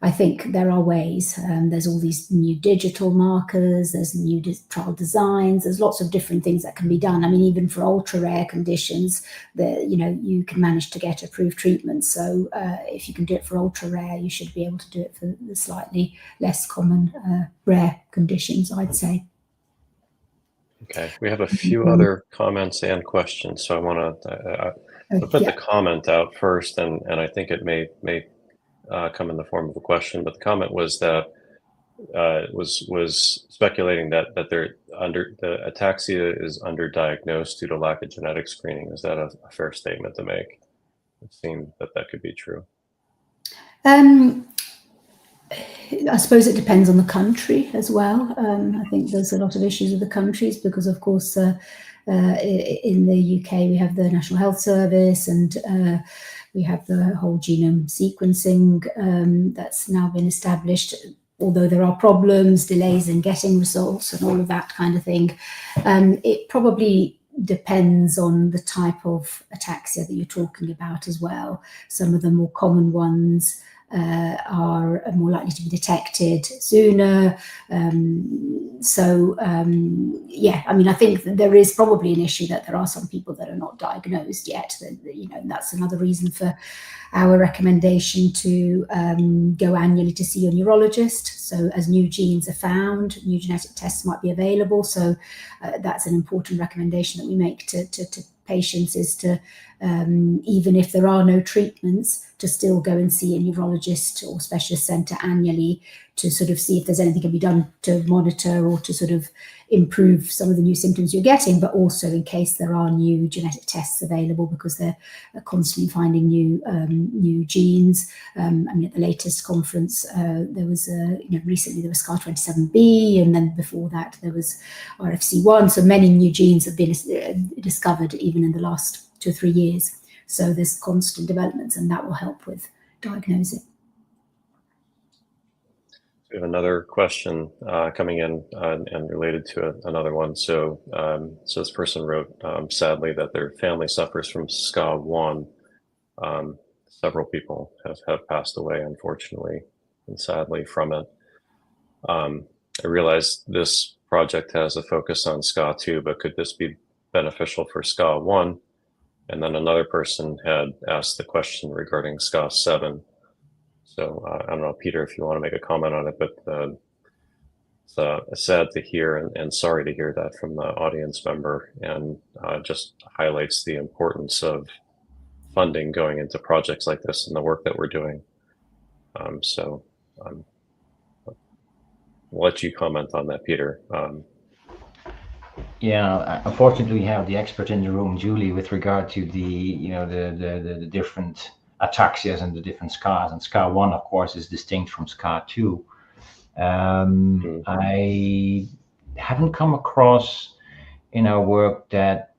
I think there are ways. There's all these new digital markers, there's new trial designs, there's lots of different things that can be done. I mean, even for ultra rare conditions, you can manage to get approved treatments. So if you can do it for ultra rare, you should be able to do it for the slightly less common rare conditions, I'd say. Okay, we have a few other comments and questions, so I want to put the comment out first, and I think it may come in the form of a question. But the comment was that was speculating that the ataxia is underdiagnosed due to lack of genetic screening. Is that a fair statement to make? It seemed that could be true. I suppose it depends on the country as well. I think there's a lot of issues with the countries because, of course, in the UK we have the National Health Service, and we have the whole genome sequencing that's now been established. Although there are problems, delays in getting results and all of that kind of thing, it probably depends on the type of ataxia that you're talking about as well. Some of the more common ones are more likely to be detected sooner. Yeah, I mean, I think that there is probably an issue that there are some people that are not diagnosed yet. That's another reason for our recommendation to go annually to see your neurologist. So as new genes are found, new genetic tests might be available. So that's an important recommendation that we make to patients, is to, even if there are no treatments, to still go and see a neurologist or specialist centre annually to sort of see if there's anything can be done to monitor or to sort of improve some of the new symptoms you're getting, but also in case there are new genetic tests available, because they're constantly finding new genes. I mean, at the latest conference, there was recently there was SCAR27B, and then before that there was RFC1. So many new genes have been discovered even in the last 2 or 3 years. So there's constant developments, and that will help with diagnosing. We have another question coming in and related to another one. So, this person wrote, sadly, that their family suffers from SCA1. Several people have passed away, unfortunately, and sadly from it. I realize this project has a focus on SCA2, but could this be beneficial for SCA1? And then another person had asked the question regarding SCA7. So I don't know, Peter, if you want to make a comment on it, but it's sad to hear and sorry to hear that from the audience member, and just highlights the importance of funding going into projects like this and the work that we're doing. We'll let you comment on that, Peter. Yeah, unfortunately, we have the expert in the room, Julie, with regard to the different ataxias and the different SCAs. And SCA1, of course, is distinct from SCA2. I haven't come across in our work that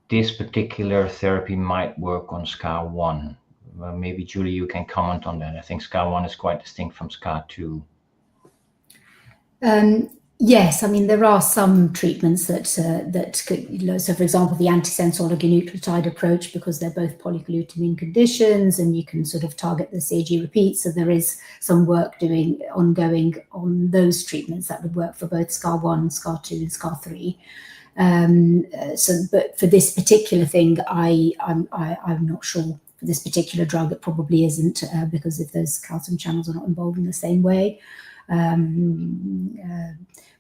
this particular therapy might work on SCA1. Well, maybe Julie, you can comment on that. I think SCA1 is quite distinct from SCA2. Yes, I mean, there are some treatments that could, so for example, the antisense oligonucleotide approach, because they're both polyglutamine conditions and you can sort of target the CAG repeats. So there is some work ongoing on those treatments that would work for both SCA1, SCA2 and SCA3. But for this particular thing, I'm not sure. For this particular drug, it probably isn't, because if those calcium channels are not involved in the same way.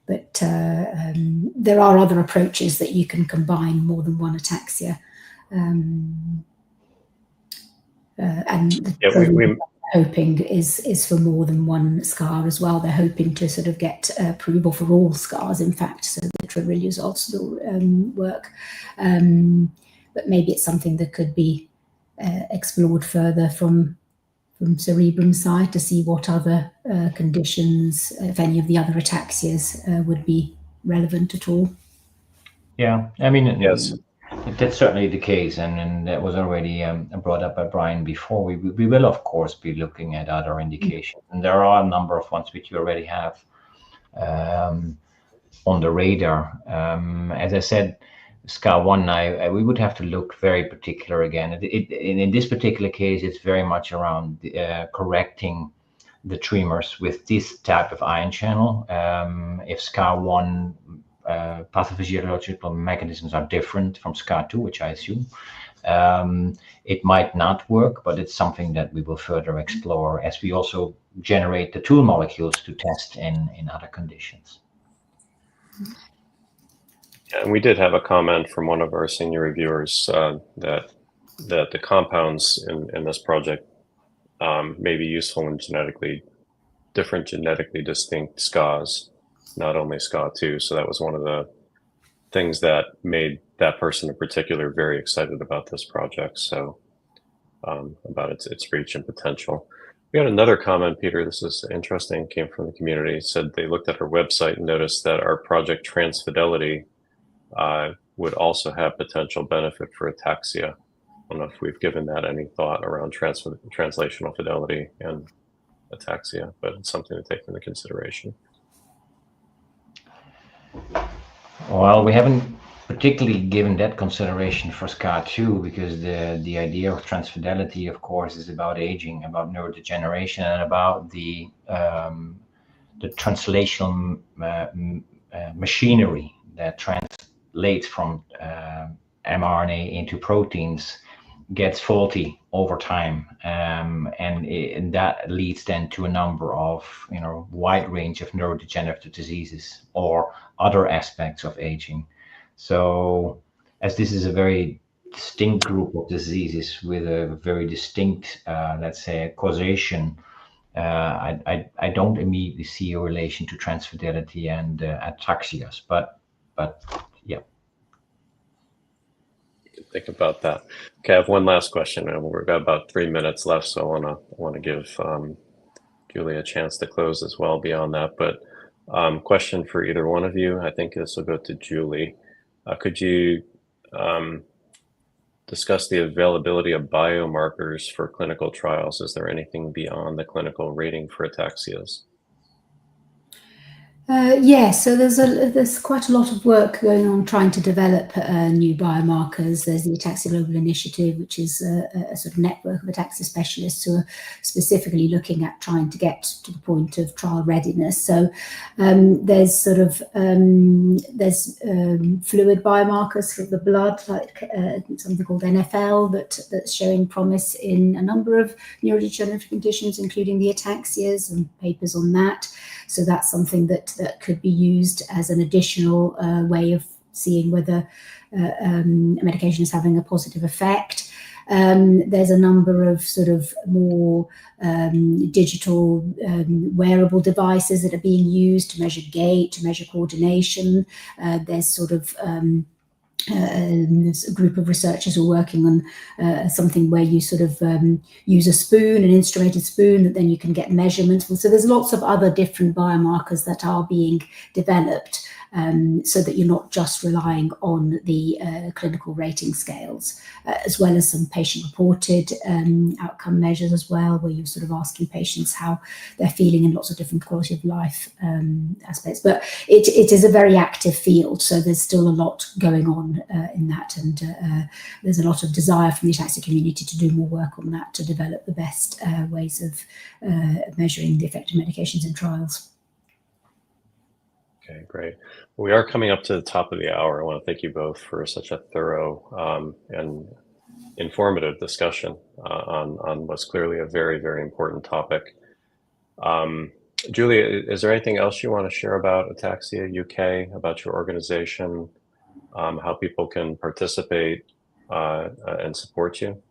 But there are other approaches that you can combine more than one ataxia. And we're hoping is for more than one SCA as well. They're hoping to sort of get approval for all SCAs, in fact, so the tremor also work. But maybe it's something that could be explored further from Cerebrum side to see what other conditions, if any of the other ataxias would be relevant at all. Yeah, I mean, yes, that's certainly the case, and that was already brought up by Brian before. We will, of course, be looking at other indications, and there are a number of ones which you already have on the radar. As I said, SCA1, we would have to look very particular again. In this particular case, it's very much around correcting the tremors with this type of ion channel. If SCA1 pathophysiological mechanisms are different from SCA2, which I assume, it might not work, but it's something that we will further explore as we also generate the tool molecules to test in other conditions. Yeah, and we did have a comment from one of our senior reviewers that the compounds in this project may be useful in different genetically distinct SCAs, not only SCA2. So that was one of the things that made that person in particular very excited about this project. So about its reach and potential. We had another comment, Peter, this is interesting, came from the community. It said they looked at our website and noticed that our project Transfidelity would also have potential benefit for ataxia. I don't know if we've given that any thought around translational fidelity and ataxia, but it's something to take into consideration. Well, we haven't particularly given that consideration for SCA2 because the idea of transfidelity, of course, is about aging, about neurodegeneration, and about the translational machinery that translates from mRNA into proteins gets faulty over time, and that leads then to a number of wide range of neurodegenerative diseases or other aspects of aging. So as this is a very distinct group of diseases with a very distinct let's say causation, I don't immediately see a relation to transfidelity and ataxias, but yeah. Think about that. Okay, I have one last question, and we've got about 3 minutes left, so I want to give Julie a chance to close as well beyond that. But question for either one of you. I think this will go to Julie. Could you discuss the availability of biomarkers for clinical trials? Is there anything beyond the clinical rating for ataxias? Yes, so there's quite a lot of work going on trying to develop new biomarkers. There's the Ataxia Global Initiative, which is a sort of network of ataxia specialists who are specifically looking at trying to get to the point of trial readiness. So there's sort of fluid biomarkers for the blood, like something called NFL, that's showing promise in a number of neurodegenerative conditions, including the ataxias, and papers on that. So that's something that could be used as an additional way of seeing whether a medication is having a positive effect. There's a number of sort of more digital wearable devices that are being used to measure gait, to measure coordination. There's sort of there's a group of researchers who are working on something where you sort of use a spoon, an instrumented spoon, that then you can get measurements. So there's lots of other different biomarkers that are being developed so that you're not just relying on the clinical rating scales, as well as some patient-reported outcome measures as well, where you're sort of asking patients how they're feeling in lots of different quality of life aspects. But it is a very active field, so there's still a lot going on in that, and there's a lot of desire from the ataxia community to do more work on that, to develop the best ways of measuring the effect of medications in trials. Okay, great. We are coming up to the top of the hour. I want to thank you both for such a thorough and informative discussion on what's clearly a very, very important topic. Julie, is there anything else you want to share about Ataxia UK, about your organization, how people can participate and support you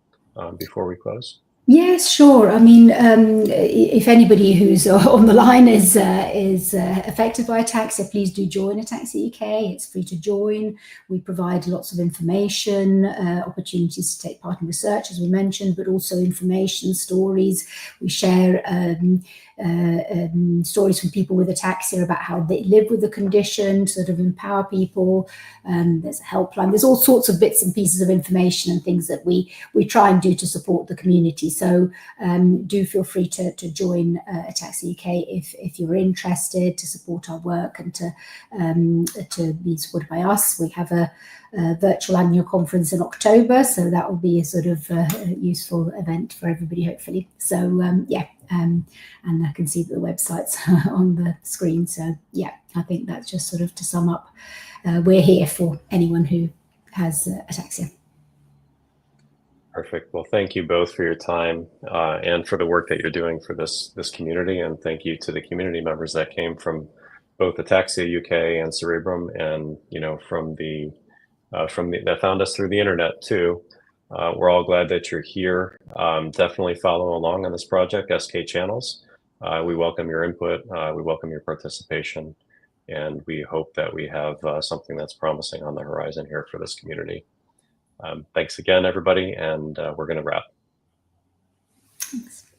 before we close? Yes, sure. I mean, if anybody who's on the line is affected by ataxia, please do join Ataxia UK. It's free to join. We provide lots of information, opportunities to take part in research, as we mentioned, but also information, stories. We share stories from people with ataxia about how they live with the condition, sort of empower people. There's a helpline. There's all sorts of bits and pieces of information and things that we try and do to support the community. So do feel free to join Ataxia UK if you're interested, to support our work and to be supported by us. We have a virtual annual conference in October, so that will be a sort of useful event for everybody, hopefully. So yeah, and I can see that the website's on the screen. So yeah, I think that's just sort of to sum up. We're here for anyone who has ataxia. Perfect. Well, thank you both for your time and for the work that you're doing for this community, and thank you to the community members that came from both Ataxia UK and Cerebrum, and from the that found us through the internet too. We're all glad that you're here. Definitely follow along on this project, SK Channels. We welcome your input. We welcome your participation, and we hope that we have something that's promising on the horizon here for this community. Thanks again, everybody, and we're going to wrap. Thanks.